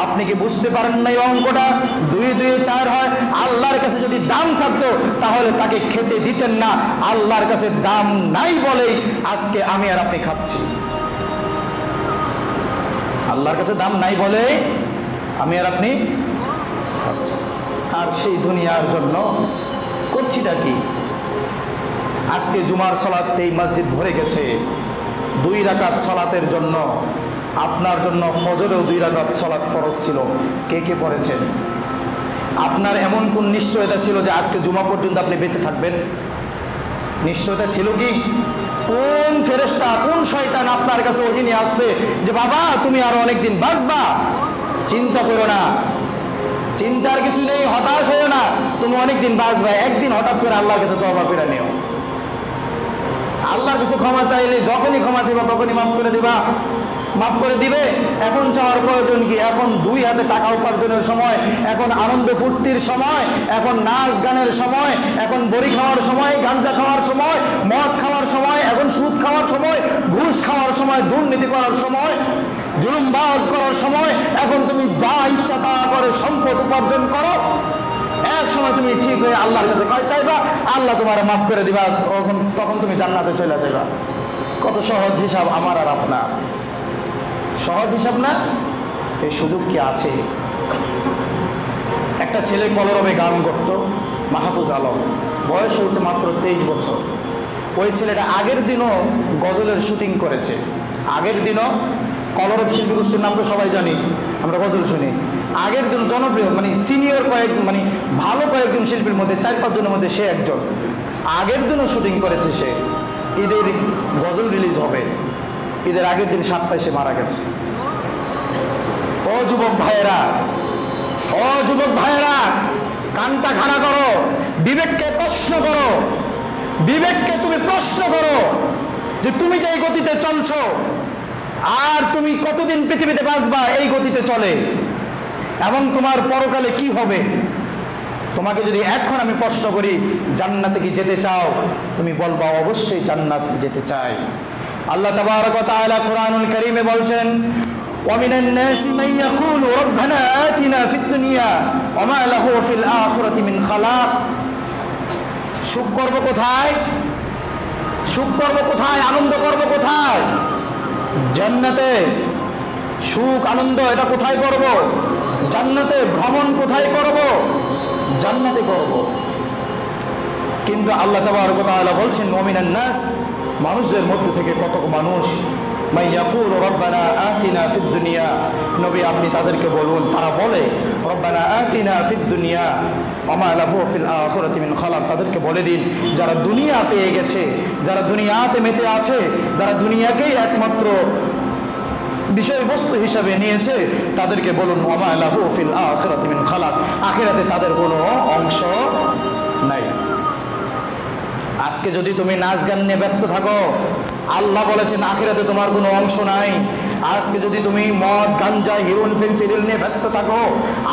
আপনি কি বুঝতে পারেন না এই অঙ্কটা? 2 2 4 হয়। আল্লাহর কাছে যদি দাম থাকতো তাহলে তাকে খেতে দিতেন না। আল্লাহর কাছে দাম নাই বলেই আজকে আমি আর আপনি খাচ্ছি। আল্লাহর কাছে দাম নাই বলে আমি আর আপনি খাচ্ছি। আর সেই দুনিয়ার জন্য করছিটা কি? আজকে জুমার সালাতেই মসজিদ ভরে গেছে। 2 রাকাত সালাতের জন্য, আপনার জন্য ফজরেও 2 রাকাত সালাত ফরজ ছিল। কে কে পড়েছেন? আপনার এমন কোন নিশ্চয়তা ছিল যে আজকে জুমা পর্যন্ত আপনি বেঁচে থাকবেন? নিশ্চয়তা ছিল কি? কোন ফেরেশতা, কোন শয়তান আপনার কাছে ওহী নিয়ে আসছে যে বাবা তুমি আরো অনেকদিন বাঁচবা? চিন্তা করো না, চিন্তার কিছু নেই, হতাশ হয়েও না, তুমি অনেকদিন বাঁচবা। একদিন হঠাৎ করে আল্লাহর কাছে তওবা করে নিও। আল্লাহর কাছে ক্ষমা চাইলে যখনই ক্ষমা চাইবা তখনই মাফ করে দিবা, মাফ করে দিবে। এখন চাওয়ার প্রয়োজন কি? এখন 2 হাতে টাকা উপার্জনের সময়, এখন আনন্দ ফুর্তির সময়, এখন নাচ গানের সময়, এখন বড়ি খাওয়ার সময়, গাঞ্জা খাওয়ার সময়, মদ খাওয়ার সময়, এখন সুদ খাওয়ার সময়, ঘুষ খাওয়ার সময়, দুর্নীতি করার সময়, জুলুমবাজ করার সময়। এখন তুমি যা ইচ্ছা তা করে সম্পদ উপার্জন করো। এক সময় তুমি ঠিক হয়ে আল্লাহর কাছে চাইবা, আল্লাহ তোমার মাফ করে দিবা, তখন তুমি জান্নাতে চলে যাইবা। কত সহজ হিসাব আমার আর আপনার। সহজ হিসাব না? এই সুযোগ কি আছে? একটা ছেলে কলরবে গান করত, মাহফুজ আলম, বয়স হয়েছে মাত্র 23 বছর। ওই ছেলেটা আগের দিনও গজলের শুটিং করেছে। আগের দিনও কলরব শিল্পী গোষ্ঠীর নাম তো সবাই জানি, আমরা গজল শুনি। আগের দিন জনপ্রিয় মানে সিনিয়র মানে ভালো কয়েকজন শিল্পীর মধ্যে 4-5 জনের মধ্যে সে একজন। আগের দিনও শুটিং করেছে সে। ঈদের গজল রিলিজ হবে, ঈদের আগের দিন 7 পায় সে মারা গেছে। ও যুবক ভাইয়েরা, ও যুবক ভাইয়েরা, কানটা খাড়া করো, বিবেককে প্রশ্ন করো, বিবেককে তুমি প্রশ্ন করো যে তুমি যে এই গতিতে চলছো আর তুমি কতদিন পৃথিবীতে বাঁচবা এই গতিতে চলে, এবং তোমার পরকালে কি হবে। তোমাকে যদি এখন আমি প্রশ্ন করি জান্নাতে কি যেতে চাও, তুমি বলবা অবশ্যই জান্নাত যেতে চাই। আল্লাহ তাবারক ওয়া তাআলা কুরআনুল কারীমে বলছেন, ওয়া মিনান নাসি মান ইয়াকুলু রাব্বানা আতিনা ফিদ দুনিয়া ওয়া মা লাহু ফিল আখিরাতি মিন খালাক। সুখ করব কোথায়? সুখ করব কোথায়? আনন্দ করব কোথায়? জান্নাতে। সুখ আনন্দ এটা কোথায় করব? জান্নাতে। ভ্রমণ কোথায় করব? জান্নাতে করব। কিন্তু আল্লাহ তাবারক ওয়া তাআলা বলছেন, ওয়া মিনান নাস, মানুষদের মধ্যে থেকে কত মানুষ মান ইয়াকুলু রাব্বানা আতিনা ফিদ দুনিয়া, নবী আপনি তাদেরকে বলুন, তারা বলে রাব্বানা আতিনা ফিদ দুনিয়া ওয়া মা লাহু ফিল আখিরাতি মিন খালাক। তাদেরকে বলে দিন যারা দুনিয়া পেয়ে গেছে, যারা দুনিয়াতে মেতে আছে, যারা দুনিয়াকেই একমাত্র বিষয়বস্তু হিসাবে নিয়েছে, তাদেরকে বলুন ওয়া মা লাহু ফিল আখিরাতি মিন খালাক, আখিরাতে তাদের কোনো অংশ নাই। আজকে যদি তুমি নাচ গান নিয়ে ব্যস্ত থাকো, আল্লাহ বলেছেন আখিরাতে তোমার কোনো অংশ নাই। আজকে যদি তুমি মদ গাঞ্জা হিরোইন ফেন্সিডিল নিয়ে ব্যস্ত থাকো,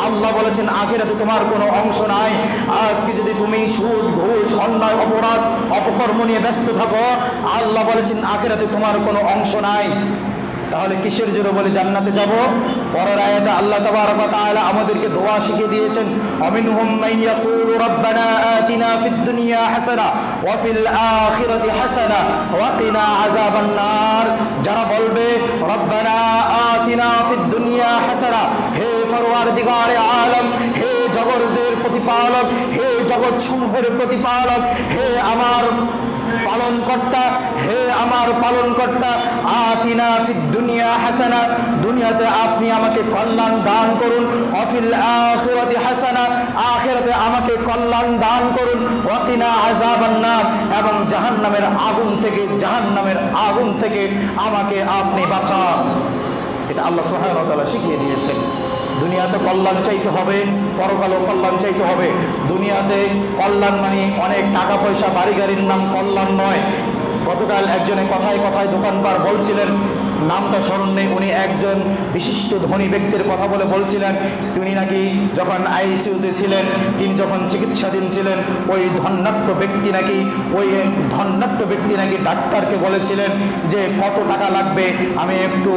আল্লাহ বলেছেন আখিরাতে তোমার কোনো অংশ নাই। আজকে যদি তুমি সুদ ঘুষ অন্যায় অপরাধ অপকর্ম নিয়ে ব্যস্ত থাকো, আল্লাহ বলেছেন আখিরাতে তোমার কোনো অংশ নাই। তাহলে কিসের জন্য বলে জান্নাতে যাব? পরের আয়াতে আল্লাহ তাবারক ওয়া তাআলা আমাদেরকে দোয়া শিখিয়ে দিয়েছেন, অমিনহুম মান ইয়াকুলু রাব্বানা আতিনা ফিদ দুনিয়া হাসানা ওয়া ফিল আখিরাতি হাসানা ওয়া কিনা আযাবান নার। যারা বলবে রাব্বানা আতিনা ফিদ দুনিয়া হাসানা, হে পরওয়ারদিগারে আলম, হে জগতের প্রতিপালক, হে জগৎ সমূহের প্রতিপালক, হে আমার পালন কর্তা, হে আমার পালন কর্তা, আতিনা ফিদ দুনিয়া হাসানা, দুনিয়াতে আপনি আমাকে কল্যাণ দান করুন, ওয়া ফিল আখিরাতি হাসানা, আখিরাতে আমাকে কল্যাণ দান করুন, ওয়া কিনা আযাবান নার, এবং জাহান্নামের আগুন থেকে, জাহান্নামের আগুন থেকে আমাকে আপনি বাঁচান। এটা আল্লাহ সুবহানাহু ওয়া তাআলা শিখিয়ে দিয়েছেন। দুনিয়াতে কল্যাণ চাইতে হবে, পরকালেও কল্যাণ চাইতে হবে। দুনিয়াতে কল্যাণ মানে অনেক টাকা পয়সা বাড়ি গাড়ির নাম কল্যাণ নয়। গতকাল একজনে কথায় কথায় দোকানপাট বলছিলেন, নামটা স্মরণ নেই, উনি একজন বিশিষ্ট ধনী ব্যক্তির কথা বলে বলছিলেন তিনি নাকি যখন আইসিইউতে ছিলেন, তিনি যখন চিকিৎসাধীন ছিলেন, ওই ধন্যাঢ্য ব্যক্তি নাকি ডাক্তারকে বলেছিলেন যে কত টাকা লাগবে আমি একটু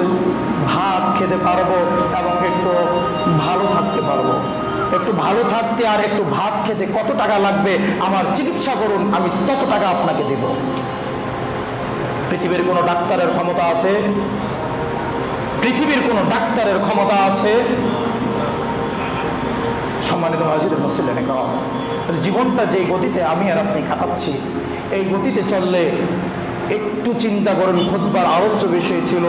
ভাত খেতে পারবো এবং একটু ভালো থাকতে পারবো, একটু ভালো থাকতে আর একটু ভাত খেতে কত টাকা লাগবে, আমার চিকিৎসা করুন, আমি তত টাকা আপনাকে দেব। পৃথিবীর কোনো ডাক্তারের ক্ষমতা আছে? পৃথিবীর কোনো ডাক্তারের ক্ষমতা আছে? সম্মানিত হাজির মুসলিম, তাহলে জীবনটা যে গতিতে আমি আর আপনি কাটাচ্ছি, এই গতিতে চললে একটু চিন্তা করেন। খুতবার আলোচ্য বিষয় ছিল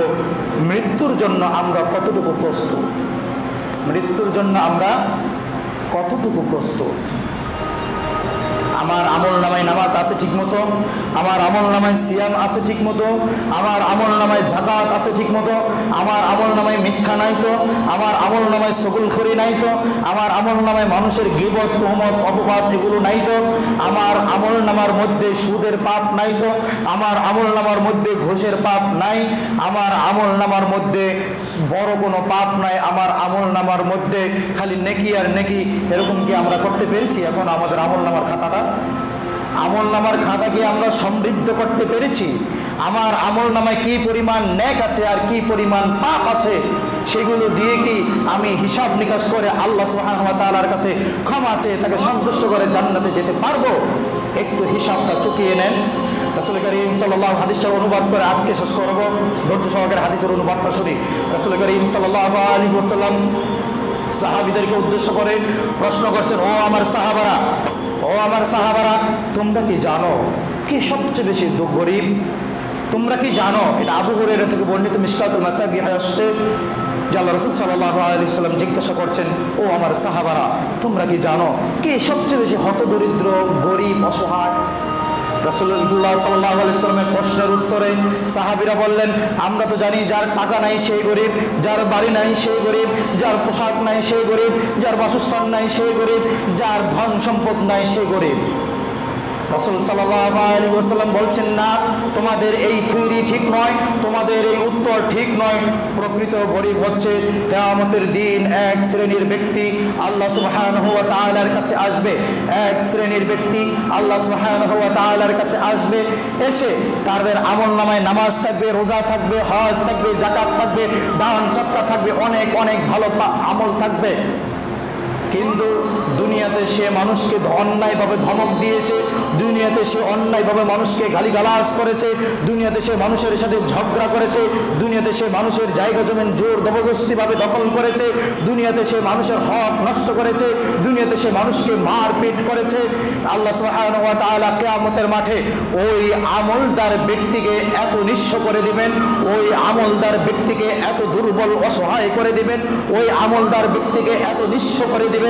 মৃত্যুর জন্য আমরা কতটুকু প্রস্তুত, মৃত্যুর জন্য আমরা কতটুকু প্রস্তুত। আমার আমল নামায় নামাজ আছে ঠিক মতো, আমার আমল নামায় সিয়াম আছে ঠিক মতো, আমার আমল নামায় যাকাত আছে ঠিক মতো, আমার আমল নামায় মিথ্যা নাই তো, আমার আমল নামায় সগুলখড়ি নাই তো, আমার আমল নামায় মানুষের গীবত তুহমত অপবাদ এগুলো নাই তো, আমার আমল নামার মধ্যে সুদের পাপ নাই তো, আমার আমল নামার মধ্যে ঘুষের পাপ নাই, আমার আমল নামার মধ্যে বড় কোনো পাপ নাই, আমার আমল নামার মধ্যে খালি নেকি আর নেকি, এরকম কি আমরা করতে পেরেছি? এখন আমাদের আমল নামার খাতাটা, আমল নামার খাতাকে আমরা সমৃদ্ধ করতে পেরেছি? আমার আমল নামায় কি পরিমাণ নেক আছে আর কি পরিমাণ পাপ আছে, সেগুলো দিয়ে কি আমি হিসাব নিকাশ করে আল্লাহ সুবহানাহু ওয়া তাআলার কাছে ক্ষমা চেয়ে তাকে সন্তুষ্ট করে জান্নাতে যেতে পারবো? একটু হিসাবটা চুকিয়ে নেন। রাসূল করিম সাল্লাল্লাহু হাদিসটার অনুবাদ করে আজকে শেষ করব। ধৈর্য সহকারে হাদিসের অনুবাদটা শুনি। রাসূল করিম সাল্লাল্লাহু আলাইহি ওয়াসাল্লাম সাহাবীদেরকে উদ্দেশ্য করে প্রশ্ন করছেন, ও আমার সাহাবারা, ও আমার সাহাবারা, তোমরা কি জানো কে সবচেয়ে বেশি গরিব? তোমরা কি জানো? এটা আবু হুরায়রা থেকে বর্ণিত মিশকাতুল মাসাবিহ আসছে যে আল্লাহ রাসূল সাল্লাল্লাহু আলাইহি ওয়াসাল্লাম জিজ্ঞাসা করছেন, ও আমার সাহাবারা, তোমরা কি জানো কে সবচেয়ে বেশি হতদরিদ্র, গরিব, অসহায়? রাসূলুল্লাহ সাল্লাল্লাহু আলাইহি ওয়াসাল্লামের প্রশ্নের উত্তরে সাহাবীরা বললেন, আমরা তো জানি যার টাকা নাই সেই গরিব, যার বাড়ি নাই সেই গরিব, যার পোশাক নাই সেই গরিব, যার বাসস্থান নাই সেই গরিব, যার ধন সম্পদ নাই সেই গরিব। রাসূল সাল্লাল্লাহু আলাইহি ওয়াসাল্লাম বলছেন, না, তোমাদের এই থিওরি ঠিক নয়, তোমাদের এই উত্তর ঠিক নয়। প্রকৃত গরিব হচ্ছে কিয়ামতের দিন এক শ্রেণীর ব্যক্তি আল্লাহ সুবহানাহু ওয়া তাআলার কাছে আসবে, এক শ্রেণীর ব্যক্তি আল্লাহ সুবহানাহু ওয়া তাআলার কাছে আসবে, এসে তাদের আমলনামায় নামাজ থাকবে, রোজা থাকবে, হজ থাকবে, যাকাত থাকবে, দান সদকা থাকবে, অনেক অনেক ভালো আমল থাকবে। কিন্তু দুনিয়াতে সে মানুষকে অন্যায়ভাবে ধমক দিয়েছে, দুনিয়াতে সে অন্যায়ভাবে মানুষকে গালিগালাজ করেছে, দুনিয়াতে সে মানুষের সাথে ঝগড়া করেছে, দুনিয়াতে সে মানুষের জায়গা জমিন জোর জবরদস্তিভাবে দখল করেছে, দুনিয়াতে সে মানুষের হক নষ্ট করেছে, দুনিয়াতে সে মানুষকে মারপিট করেছে। আল্লাহ সুবহানাহু ওয়া তাআলা কিয়ামতের মাঠে ওই আমলদার ব্যক্তিকে এত নিঃস্ব করে দিবেন, ওই আমলদার ব্যক্তিকে এত দুর্বল অসহায় করে দিবেন, ওই আমলদার ব্যক্তিকে এত নিঃস্ব করে দিবেন,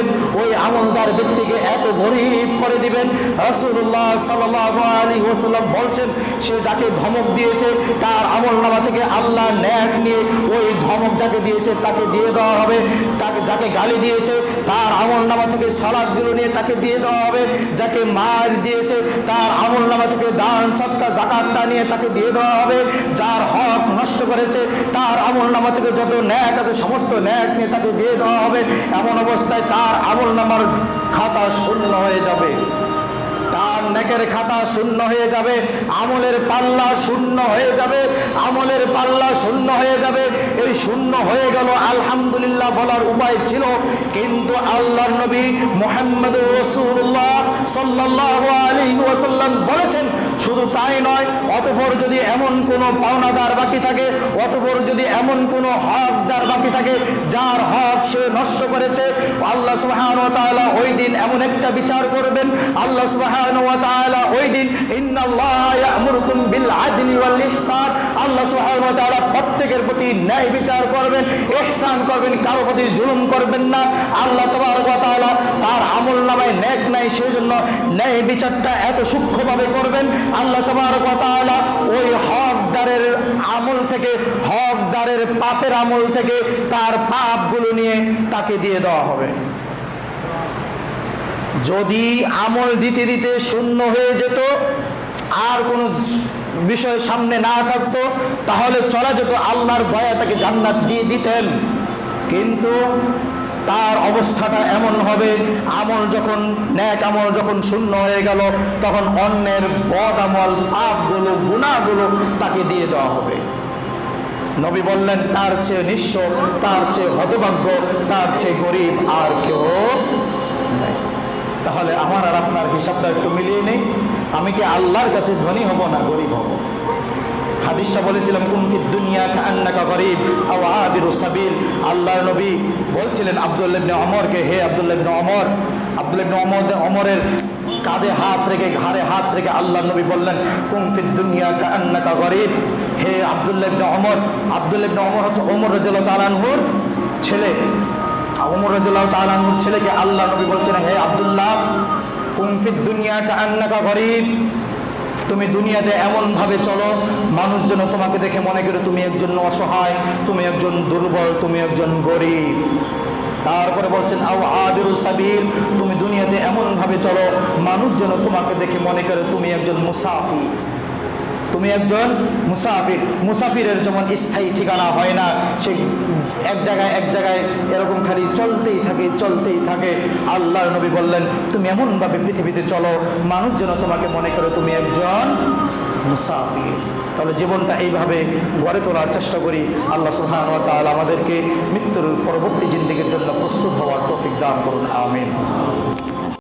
ওই আমলদার ব্যক্তিকে এত গরীব করে দিবেন। রাসূলুল্লাহ সাল্লাল্লাহু আলাইহি ওয়াসাল্লাম বলছেন, সে যাকে ধমক দিয়েছে তার আমলনামা থেকে আল্লাহ নেক নিয়ে ওই ধমক যাকে দিয়েছে তাকে দিয়ে দেওয়া হবে, তাকে যাকে গালি দিয়েছে তার আমলনামা থেকে সালাতগুলো নিয়ে তাকে দিয়ে দেওয়া হবে, যাকে মার দিয়েছে তার আমলনামা থেকে দান সদকা যাকাতটা নিয়ে তাকে দিয়ে দেওয়া হবে, যার হক নষ্ট করেছে তার আমলনামা থেকে যত নেক আছে সমস্ত নেক নিয়ে তাকে দিয়ে দেওয়া হবে। এমন অবস্থায় তার আমলনামার খাতা শূন্য হয়ে যাবে, তার নেকের খাতা শূন্য হয়ে যাবে, আমলের পাল্লা শূন্য হয়ে যাবে, আমলের পাল্লা শূন্য হয়ে যাবে। এই শূন্য হয়ে গেল আলহামদুলিল্লাহ বলার উপায় ছিল, কিন্তু আল্লাহর নবী মুহাম্মদুর রাসূলুল্লাহ সাল্লাল্লাহু আলাইহি ওয়াসাল্লাম বলেছেন, শুধু তাই নয়, অতঃপর যদি এমন কোনো পাওনাদার বাকি থাকে, অতঃপর যদি এমন কোনো হকদার বাকি থাকে যার হক সে নষ্ট করেছে, আল্লাহ সুবহানাহু ওয়া তাআলা ওই দিন এমন একটা বিচার করবেন, আল্লাহ সুবহানাহু ওয়া তাআলা ওই দিন ইন্নাল্লাহা ইয়া'মুরুকুম বিল আদলি ওয়াল ইহসান, আল্লাহ সুবহানাহু ওয়া তাআলা প্রত্যেকের প্রতি ন্যায় বিচার করবেন, ইহসান করবেন, কারো প্রতি জুলুম করবেন না। আল্লাহ তাবারক ওয়া তাআলা তার আমলনামায় নেক নাই সেজন্য ন্যায় বিচারটা এত সূক্ষ্মভাবে করবেন। আল্লাহ তাবারক ওয়া তাআলা ওই হকদারের আমল থেকে, হকদারের পাপের আমল থেকে তার পাপগুলো নিয়ে তাকে দিয়ে দেওয়া হবে। যদি আমল দিতে দিতে শূন্য হয়ে যেত, আর কোনো বিষয় সামনে না থাকতো তাহলে চলা যেত, আল্লাহর দয়া তাকে জান্নাত দিয়ে দিতেন। কিন্তু তার অবস্থাটা এমন হবে, আমল যখন নেক আমল যখন শূন্য হয়ে গেল, তখন অন্যের বদ আমল, পাপগুলো, গুনাহগুলো তাকে দিয়ে দেওয়া হবে। নবী বললেন, তার চেয়ে নিঃস্ব, তার চেয়ে হতভাগ্য, তার চেয়ে গরিব আর কেউ নাই। তাহলে আমার আর আপনার হিসাবটা একটু মিলিয়ে নেই, আমি কি আল্লাহর কাছে ধনী হব না গরিব হব? হাদিসটা বলেছিলাম, কুন ফিদ দুনিয়া কাআন্নাকা গরিব আও আবিরু সাবিল। আল্লাহর নবী বলছিলেন আব্দুল্লাহ ইবনে ওমরকে, হে আব্দুল্লাহ ইবনে ওমর, আব্দুল্লাহ ইবনে ওমরের কাঁধে হাত রেখে, ঘাড়ে হাত রেখে আল্লাহর নবী বললেন, কুন ফিদ দুনিয়া কাআন্নাকা গরিব। হে আব্দুল্লাহ ইবনে ওমর, আব্দুল্লাহ ইবনে ওমর হচ্ছে ওমর রাদিয়াল্লাহু তাআলা আনহুর ছেলে। ওমর রাদিয়াল্লাহু তাআলা আনহুর ছেলেকে আল্লাহ নবী বলছেন, হে আব্দুল্লাহ, কুন ফিদ দুনিয়া কাআন্নাকা গরিব, তুমি দুনিয়াতে এমন ভাবে চলো মানুষ যেন তোমাকে দেখে মনে করে তুমি একজন অসহায়, তুমি একজন দুর্বল, তুমি একজন গরিব। তারপরে বলছেন, আও আবিরু সাবিল, তুমি দুনিয়াতে এমন ভাবে চলো মানুষ যেন তোমাকে দেখে মনে করে তুমি একজন মুসাফির, তুমি একজন মুসাফির। মুসাফিরের যেমন স্থায়ী ঠিকানা হয় না, সে এক জায়গায় এরকম খালি চলতেই থাকে। আল্লাহর নবী বললেন, তুমি এমনভাবে পৃথিবীতে চলো মানুষ যেন তোমাকে মনে করে তুমি একজন মুসাফির। তাহলে জীবনটা এইভাবে গড়ে তোলার চেষ্টা করি। আল্লাহ সুবহানাহু ওয়া তাআলা আমাদেরকে মৃত্যুর পরবর্তী জিন্দেগির জন্য প্রস্তুত হওয়ার তৌফিক দান করুন, আমিন।